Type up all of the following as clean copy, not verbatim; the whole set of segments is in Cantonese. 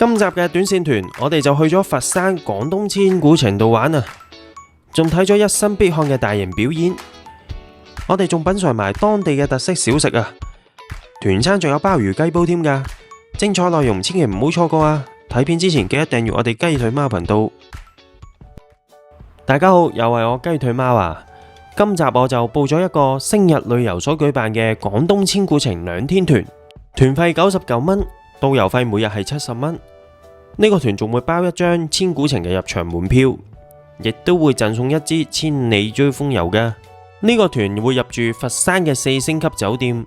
今集嘅短線團，我哋就去咗佛山廣東千古情度玩啊，仲睇咗一生必看嘅大型表演。我哋仲品嘗埋當地嘅特色小食啊，團餐仲有鮑魚雞煲添噶，精彩內容千祈唔好錯過啊！睇片之前記得訂閱我哋雞腿貓頻道。大家好，又係我雞腿貓啊！今集我就報咗一個星日旅遊所舉辦嘅廣東千古情2天團，團費99蚊，導遊費每日係70蚊。呢個團仲會包一張千古情嘅入場門票，亦都會贈送一支千里追風油噶。呢個團會入住佛山嘅4星級酒店，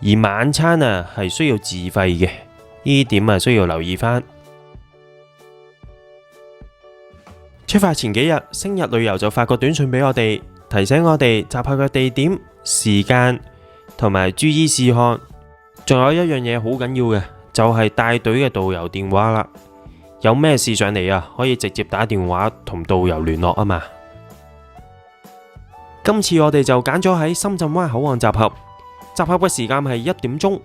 而晚餐啊係需要自費嘅，呢點啊需要留意翻。出發前幾日，星日旅遊就發個短信俾我哋，提醒我哋集合嘅地點、時間同埋注意事項。仲有一樣嘢好緊要嘅，就係帶隊嘅導遊電話啦。有咩事上嚟啊，可以直接打電話同導遊聯絡啊嘛。今次我哋就揀咗喺深圳灣口岸集合，集合嘅時間係1點鐘。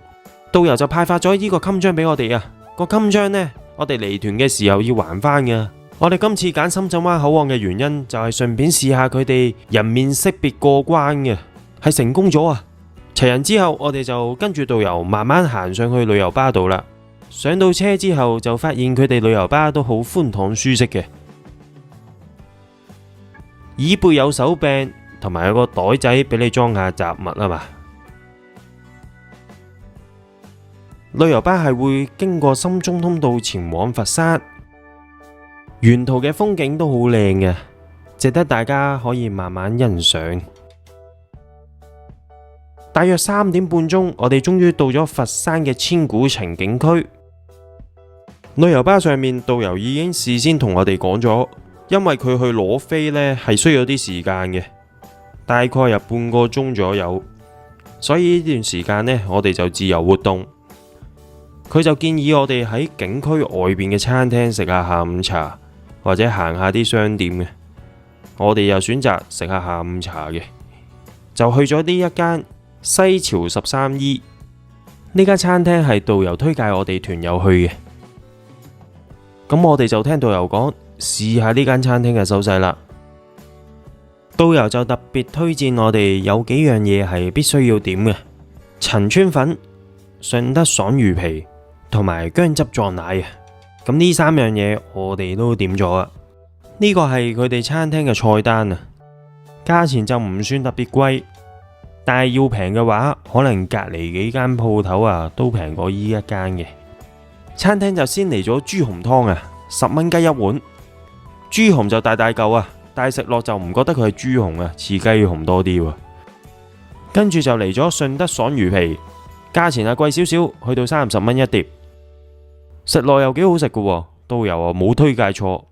導遊就派發咗呢個襟章俾我哋啊。個襟章呢，我哋離團嘅時候要還翻嘅。我哋今次揀深圳灣口岸嘅原因就係順便試下佢哋人面識別過關嘅，係成功咗啊！齊人之後，我哋就跟住導遊慢慢行上去旅遊巴度啦。上到車之後就發現佢哋旅遊巴都好寬敞舒適嘅，椅背有手柄，同埋有個袋仔俾你裝下雜物啊嘛。旅遊巴係會經過深中通道前往佛山。沿途嘅風景都好靚嘅，值得大家可以慢慢欣賞。大約3點半鐘，我哋終於到咗佛山嘅千古情景區。旅遊巴上面，導遊已經事先同我哋講咗，因為佢去攞飛呢係需要啲時間嘅，大概有半個鐘左右，所以呢段時間呢，我哋就自由活動。佢就建議我哋喺景區外邊嘅餐廳食下下午茶，或者行下啲商店嘅。我哋又選擇食下下午茶嘅，就去咗呢一間西樵13E。呢間餐廳係導遊推介我哋團友去嘅，咁我哋就聽導遊講試下呢間餐廳嘅手勢啦。導遊就特別推薦我哋有幾樣嘢係必須要點嘅：陳村粉、順德爽魚皮同埋薑汁撞奶啊！咁呢3樣嘢我哋都點咗啊！呢個係佢哋餐廳嘅菜單啊，價錢就唔算特別貴，但係要平嘅話，可能隔離幾間鋪頭啊都平過依一間嘅。餐廳就先嚟咗豬紅湯啊，10蚊雞一碗，豬紅就大大嚿啊，但係食落就唔覺得佢係豬紅啊，似雞紅多啲喎。跟住就嚟咗順德爽魚皮，價錢係貴少少，去到30蚊一碟。食落又幾好食嘅喎，導遊啊冇推介錯，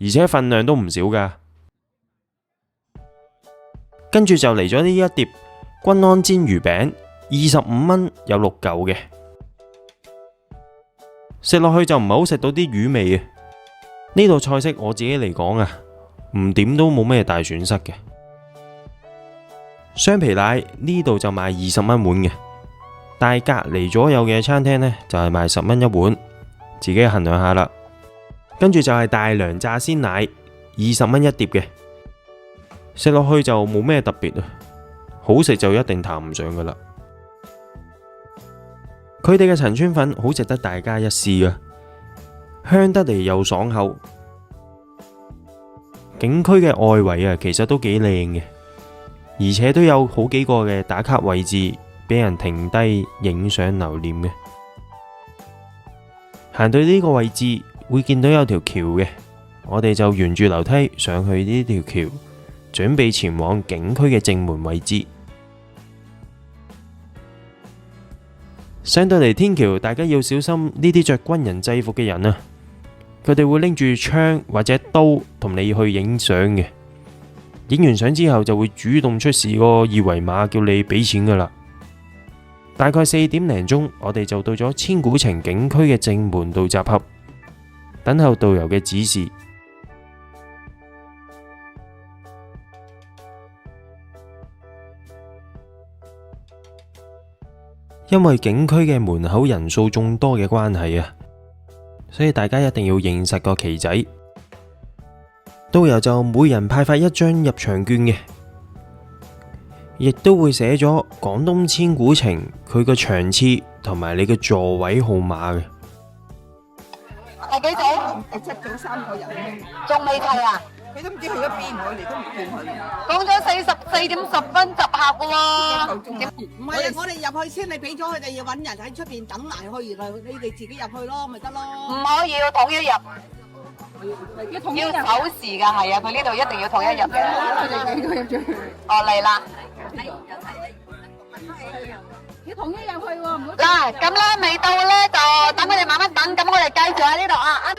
而且份量都唔少噶。跟住就嚟咗呢一碟君安煎魚餅，25蚊有6嚿嘅。食落去就唔係好食到啲魚味嘅。呢道菜式我自己嚟講啊，唔點都冇咩大損失嘅。雙皮奶呢度就賣20蚊碗嘅，但係隔離左右嘅餐廳呢，就係賣10蚊一碗。自己衡量下啦。跟住就係大良炸鮮奶，20蚊一碟嘅，食落去就冇咩特別啊，好食就一定談唔上噶啦。佢哋嘅陳村粉好值得大家一試啊，香得嚟又爽口。景區嘅外圍啊，其實都幾靚嘅，而且都有好幾個嘅打卡位置俾人停低影相留念嘅。行到呢個位置會見到有條橋嘅，我哋就沿住樓梯上去呢條橋，準備前往景區嘅正門位置。上到嚟天橋，大家要小心呢啲着軍人制服嘅人啊，佢哋會拎住槍或者刀同你去影相嘅。影完相之後就會主動出示個二維碼叫你俾錢噶啦。大概4點零鐘，我哋就到咗千古情景區嘅正門度集合，等候導遊嘅指示。因為景區嘅門口人數眾多嘅關係啊，所以大家一定要認實個旗仔。導遊就每人派發一張入場券嘅，亦都會寫咗廣東千古情佢個場次同埋你嘅座位號碼嘅。第幾組？7組3個人，仲未齊啊？佢都唔知去咗邊，我哋都唔見佢。講咗44點10分集合嘅喎。唔係啊，我哋入去先，你俾咗佢哋，要揾人喺出邊等埋去，然後你哋自己入去咯，咪得咯。唔可以要統一入，要守時㗎，係啊，佢呢度一定要統一入嘅。佢哋幾個入咗去？哦，嚟啦。要統一入去喎，唔好。嗱，咁咧未到咧，就等佢哋慢慢等，咁我哋繼續喺呢度啊。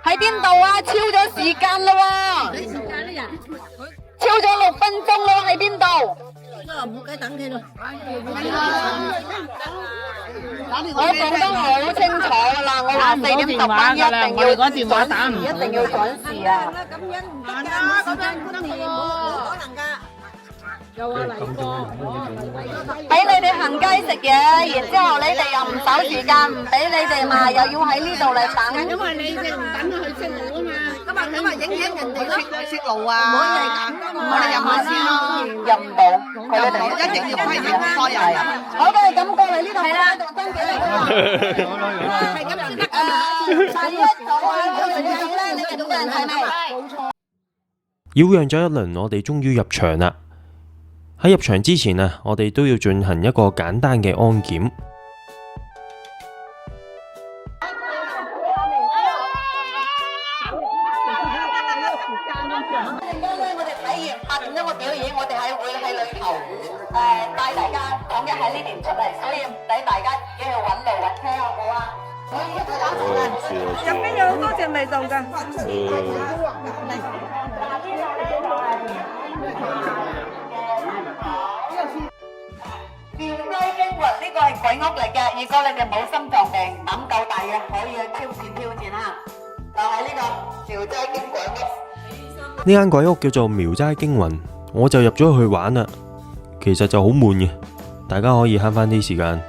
喺邊度啊？超咗時間啦喎！幾時間呢人？超咗6分鐘咯，喺邊度？唔好計等佢咯。我講得好清楚啦，我話4點10分一定要準時，一定要準時啊！咁樣唔得㗎，咁樣唔得㗎喎，冇可能㗎。又話嚟過，俾你哋行街食嘢，然之後你哋又唔守時間，唔俾你哋嘛，又要喺呢度嚟等。因為你哋唔等佢識路啊嘛。咁啊影人哋識路啊！唔可以係咁噶嘛。我哋入去先咯，入唔到，佢哋一定要批准咁多人。好嘅，咁過嚟呢度係啦，登記啦。係咁先得㗎。第一組啊，佢哋咧，你哋咁多人係咪？冇錯。擾攘咗一輪，我哋終於入場啦。喺入場之前啊，我哋都要進行一個簡單嘅安檢。我哋睇完8點鐘嘅表演，我哋係會喺裏頭帶大家統一喺呢邊出嚟，所以唔使大家自己去揾路揾車，好唔好啊？入邊有好多隻味道㗎。呢個係鬼屋嚟嘅，如果你哋冇心臟病膽夠大嘅，可以去挑戰啊！就係呢個苗齋經鬼屋。呢間鬼屋叫做苗齋驚魂，我就入咗去玩啦。其實就好悶嘅，大家可以慳翻啲時間。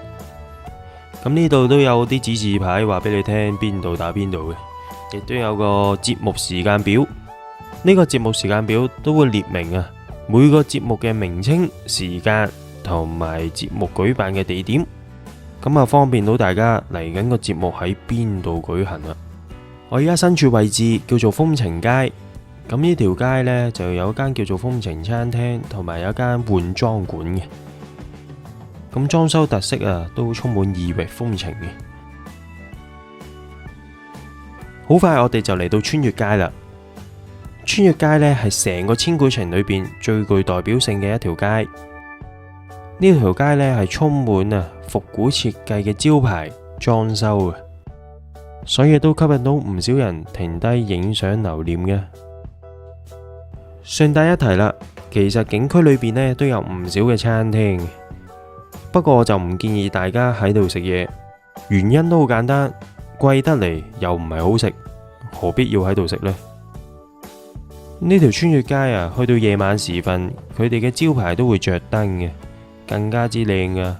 咁呢度都有啲指示牌話俾你聽邊度打邊度嘅，亦都有個節目時間表。呢個節目時間表都會列明啊每個節目嘅名稱、時間同埋節目舉辦嘅地點，咁啊方便到大家嚟緊個節目喺邊度舉行啦。我而家身處位置叫做風情街，咁呢條街呢，就有間叫做風情餐廳，同埋有間換裝館嘅。咁裝修特色啊，都充滿異域風情嘅。好快我哋就嚟到穿越街啦。穿越街呢，係成個千古情裏邊最具代表性嘅一條街。呢條街呢，係充滿復古設計嘅招牌裝修嘅，所以都吸引到唔少人停低影相留念嘅。順帶一提啦，其實景區裏邊呢都有唔少嘅餐廳，不過我就唔建議大家喺度食嘢，原因都好簡單，貴得嚟又唔係好食，何必要喺度食呢？呢條穿越街啊，去到夜晚時分，佢哋嘅招牌都會着燈嘅，更加之靚㗎。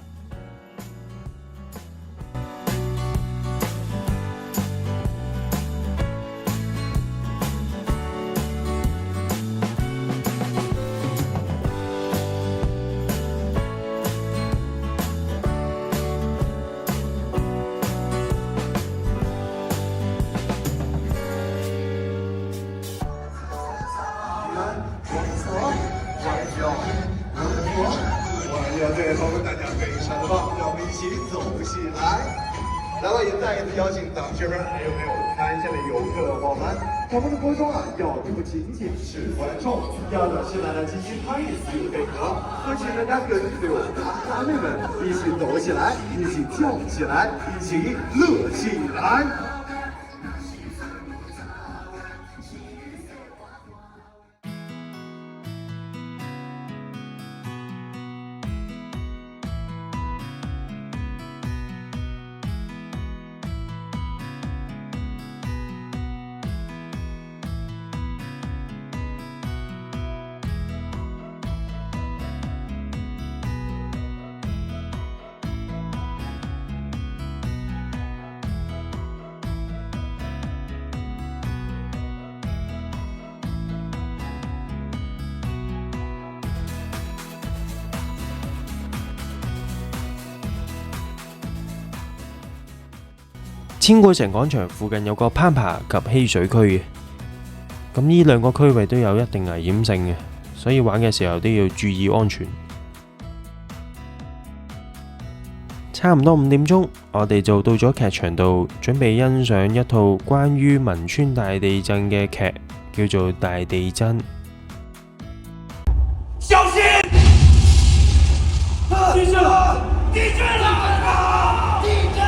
对，好，大家非常的棒，让我们一起走起来。来了，也再一次邀请咱们这边还有没有看线的游客伙伴，我们的活动啊，要的不仅仅是观众，要的是大家积极参与参与配合，而且大家跟随我们的阿妹们一起走起来，一起跳起来，一起乐起来。千古城廣場附近有個攀爬及嬉水區嘅，咁呢兩個區域都有一定危險性嘅，所以玩嘅時候都要注意安全。差唔多5點鐘，我哋就到咗劇場度，準備欣賞一套關於汶川大地震嘅劇，叫做《大地震》。小心！地震了！地震了！地震！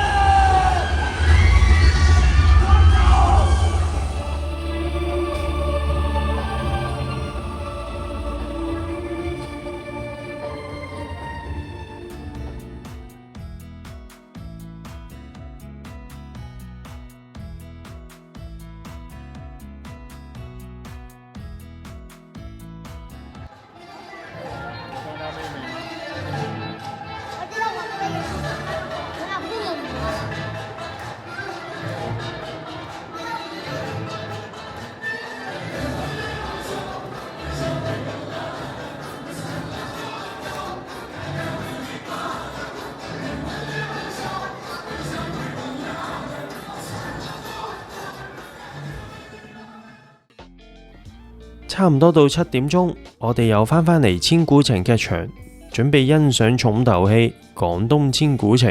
差唔多到7點鐘，我哋又返返嚟千古情劇場，準備欣賞重頭戲《廣東千古情》。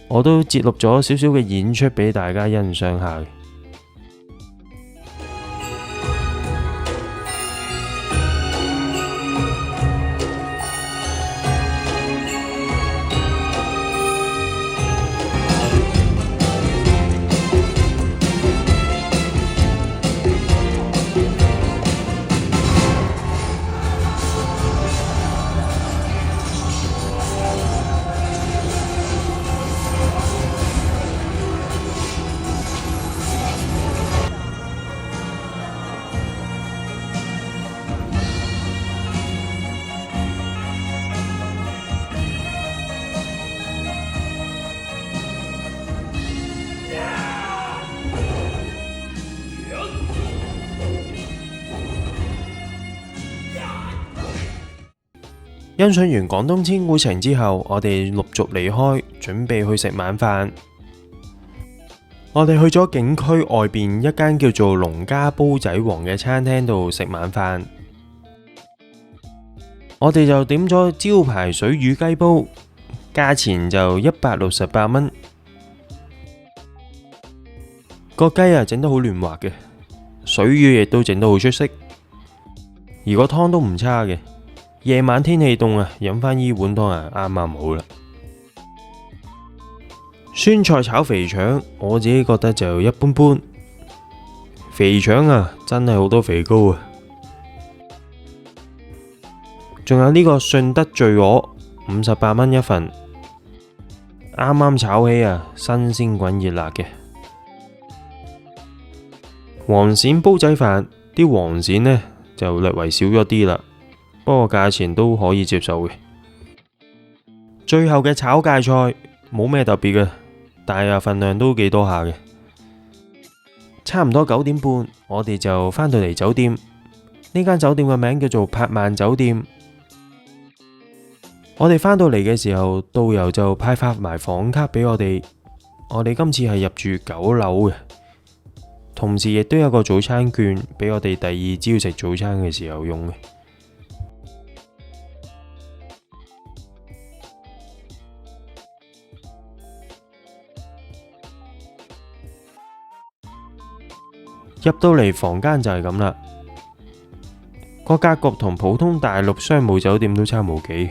我都節錄咗少少嘅演出俾大家欣賞下。欣賞完廣東千古情之後，我哋陸續離開，準備去食晚飯。我哋去咗景區外邊一間叫做農家煲仔王嘅餐廳度食晚飯。我哋就點咗招牌水魚雞煲，價錢就168蚊。個雞啊整得好嫩滑嘅，水魚亦都整得好出色，而個湯都唔差嘅。夜晚天氣凍啊，飲返呢碗湯啊啱啱好啦。酸菜炒肥腸，我自己覺得就一般般。肥腸啊，真係好多肥膏啊！仲有呢個順德醉鵝，58蚊一份，啱啱炒起啊，新鮮滾熱辣嘅。黃鱔煲仔飯，啲黃鱔呢就略為少咗啲啦。不過價錢都可以接受嘅。最後嘅炒芥菜冇咩特別嘅，但係份量都幾多下嘅。差唔多9點半，我哋就返到嚟酒店。呢間酒店嘅名叫做柏萬酒店。我哋返到嚟嘅時候，導遊就派發埋房卡俾我哋。我哋今次係入住9樓嘅，同時亦都有個早餐券俾我哋第二朝食早餐嘅時候用嘅。入到嚟房間就係咁啦，個格局同普通大陸商務酒店都差無幾。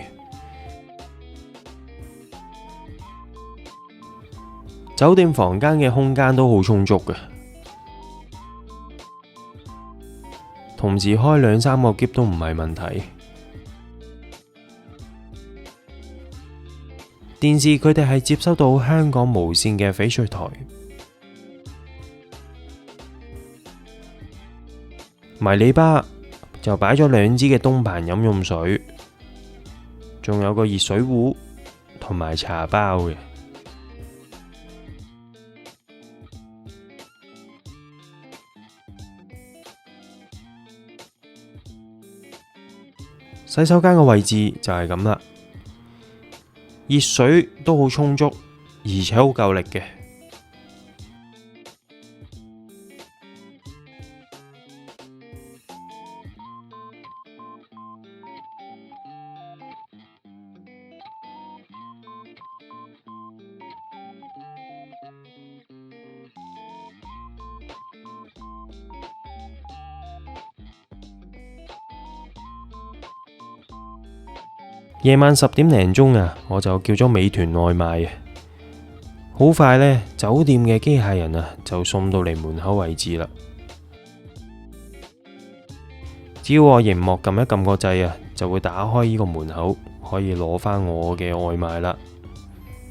酒店房間嘅空間都好充足嘅，同時開2、3個篋都唔係問題。電視佢哋係接收到香港無線嘅翡翠台。迷你吧就擺咗2支嘅東鵬飲用水，仲有個熱水壺同埋茶包嘅。洗手間嘅位置就係咁啦，熱水都好充足，而且好夠力嘅。夜晚10點零鐘啊，我就叫咗美團外賣啊。好快呢，酒店嘅機械人啊就送到嚟門口位置啦。只要我熒幕撳一撳個掣啊，就會打開呢個門口，可以攞返我嘅外賣啦。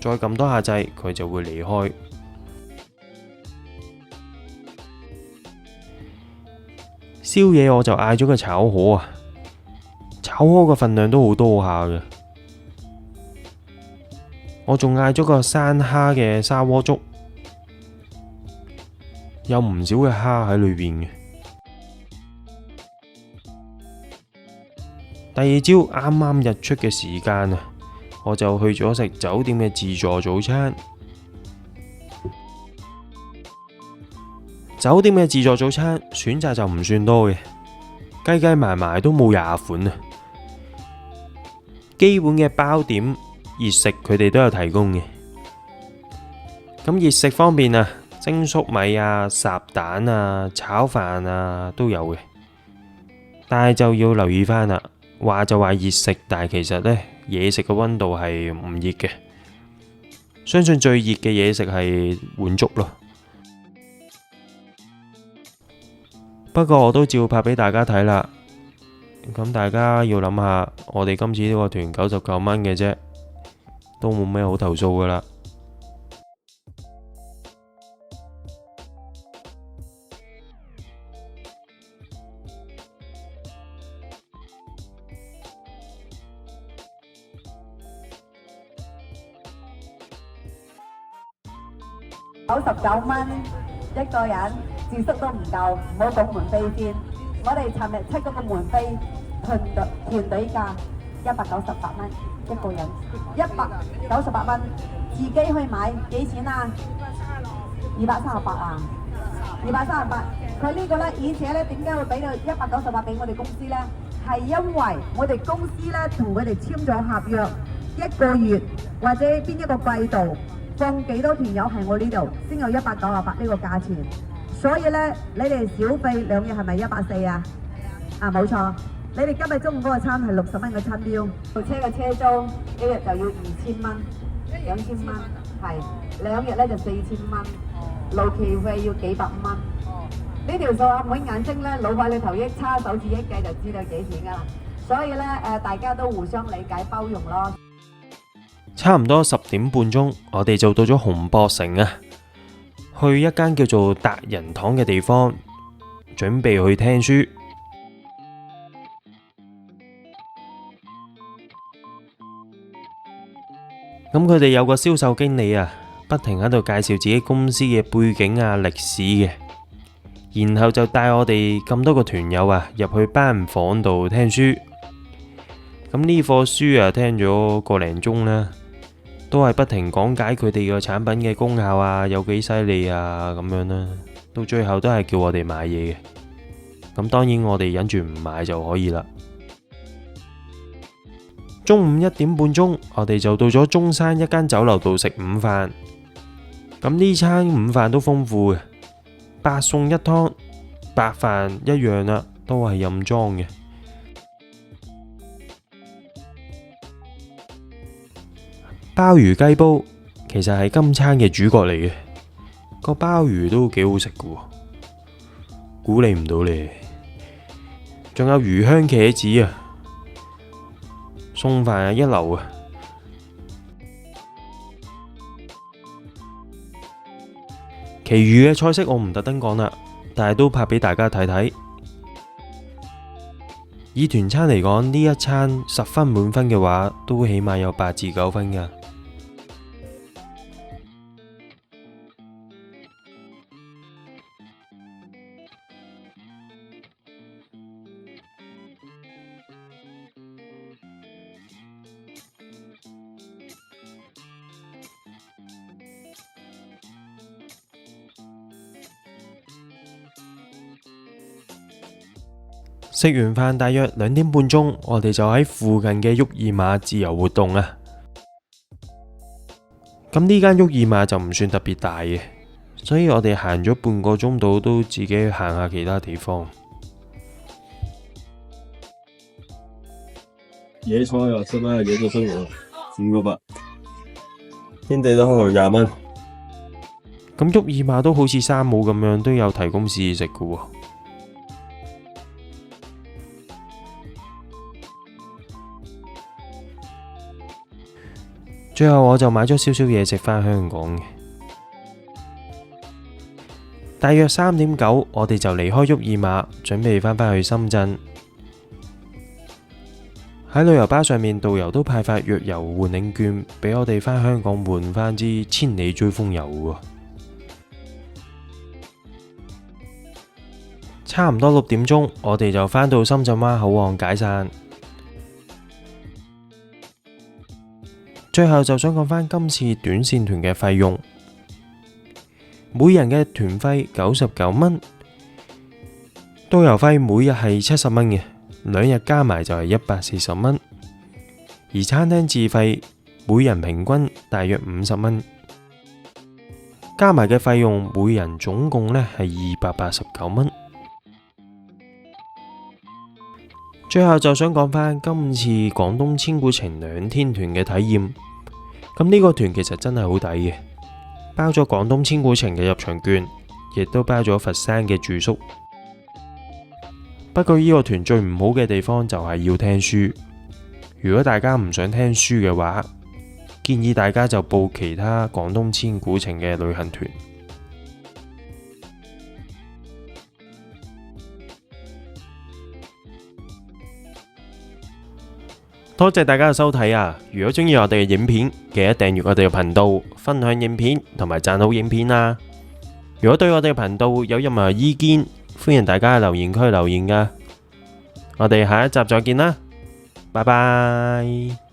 再撳多下掣，佢就會離開。宵夜我就嗌咗個炒河啊。炒河個份量都好多下嘅，我仲嗌咗個生蝦嘅砂鍋粥，有唔少嘅蝦喺裏邊嘅。第二朝啱啱日出嘅時間啊，我就去咗食酒店嘅自助早餐。酒店嘅自助早餐選擇就唔算多嘅，計計埋埋都冇20款啊。基本嘅包點熱食佢哋都有提供嘅。咁熱食方面啊，蒸粟米啊、烚蛋啊、炒飯啊都有嘅。但係就要留意返啦，話就話熱食，但係其實呢嘢食嘅溫度係唔熱嘅。相信最熱嘅嘢食係碗粥咯。不過我都照拍俾大家睇啦。咁大家要諗下，我哋今次呢個團99蚊嘅啫，都冇咩好投訴噶啦。99蚊一個人住宿都唔夠，唔好講門飛先。我哋尋日出嗰個門飛團隊價198蚊一個人，198蚊自己去買幾錢啊？238啊，238。佢呢個呢，而且呢點解會俾到198俾我哋公司呢？係因為我哋公司呢同佢哋簽咗合約，1個月或者邊一個季度放幾多團友喺我呢度，先有198呢個價錢。所以呢，你哋小費2日係咪140啊？啊，冇錯。你哋今日中午嗰個餐係60蚊嘅餐標，部車嘅車租1日就要2000蚊，2000蚊係2日呢就4000蚊，路期費要幾百蚊。呢條數阿妹眼睛呢，老闆你頭一叉手指一計就知道幾錢㗎啦。所以呢，大家都互相理解包容咯。差唔多10點半鐘，我哋就到咗紅博城啊，去一間叫做達仁堂嘅地方，準備去聽書。咁佢哋有個銷售經理啊，不停喺度介紹自己公司嘅背景啊、歷史嘅，然後就帶我哋咁多個團友啊入去班房度聽書。咁呢課書啊，聽咗個零鐘啦，都係不停講解佢哋個產品嘅功效啊，有幾犀利啊咁樣啦。到最後都係叫我哋買嘢嘅。咁當然我哋忍住唔買就可以啦。中午1點半鐘，我哋就到咗中山一間酒樓度食午飯。咁呢餐午飯都豐富嘅，8餸1湯，白飯一樣啦，都係任裝嘅。鮑魚雞煲其實係今餐嘅主角嚟嘅，個鮑魚都幾好食嘅，估你唔到咧。仲有魚香茄子啊！餸飯係一流啊！其餘嘅菜式我唔特登講啦，但係都拍俾大家睇睇。以團餐嚟講，呢一餐10分滿分嘅話，都起碼有8至9分㗎。食完飯大約2點半鐘，我哋就喺附近嘅沃爾瑪自由活動啊。咁呢間沃爾瑪就唔算特別大嘅，所以我哋行咗半個鐘度都自己行下其他地方。椰菜又出啦，椰菜生活5個8，天地都可能20蚊。咁沃爾瑪都好似山姆咁樣，都有提供試食嘅喎。最後我就買咗少少嘢食返香港嘅。大約3點9，我哋就離開沃爾瑪，準備返去深圳。喺旅遊巴上面，導遊都派發藥油換領券俾我哋返香港換返支千里追風油喎。差唔多6點鐘，我哋就返到深圳灣口岸解散。最後就想講返今次短線團嘅費用，每人嘅團費99蚊，導遊費每日係70蚊嘅，2日加埋就係140蚊，而餐廳自費每人平均大約50蚊，加埋嘅費用每人總共呢係289蚊。最後就想講返今次廣東千古情2天團嘅體驗，咁呢個團其實真係好抵嘅，包咗廣東千古情嘅入場券，亦都包咗佛山嘅住宿。不過呢個團最唔好嘅地方就係要聽書，如果大家唔想聽書嘅話，建議大家就報其他廣東千古情嘅旅行團。多謝大家嘅收睇啊！如果中意我哋嘅影片，記得訂閱我哋嘅頻道，分享影片同埋讚好影片啊！如果對我哋嘅頻道有任何意見，歡迎大家喺留言區留言噶。我哋下一集再見啦，拜拜。